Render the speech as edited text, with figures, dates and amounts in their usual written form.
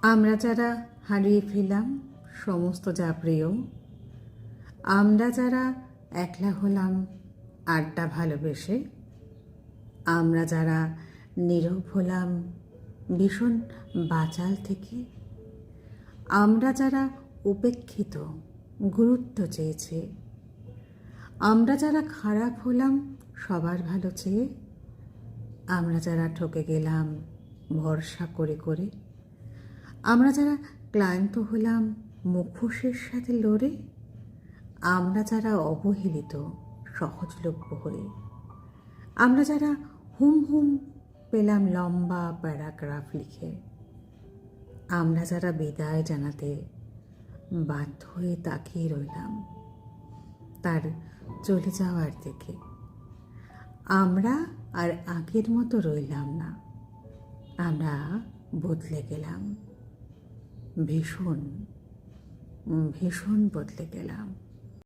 আমরা যারা হারিয়ে ফেলাম সমস্ত যা প্রিয়, আমরা যারা একলা হলাম আড্ডা ভালোবেসে, আমরা যারা নীরব হলাম ভীষণ বাচাল থেকে, আমরা যারা উপেক্ষিত গুরুত্ব চেয়েছে, আমরা যারা খারাপ হলাম সবার ভালো চেয়ে, আমরা যারা ঠকে গেলাম ভরসা করে করে, আমরা যারা ক্লান্ত হলাম মুখোশের সাথে লড়ে, আমরা যারা অবহেলিত সহজলভ্য হয়ে, আমরা যারা হুম হুম পেলাম লম্বা প্যারাগ্রাফ লিখে, আমরা যারা বিদায় জানাতে বাধ্য হয়ে তাকিয়ে রইলাম তার চলে যাওয়ার দিকে, আমরা আর আগের মতো রইলাম না, আমরা বদলে গেলাম, ভীষণ ভীষণ বদলে গেলাম।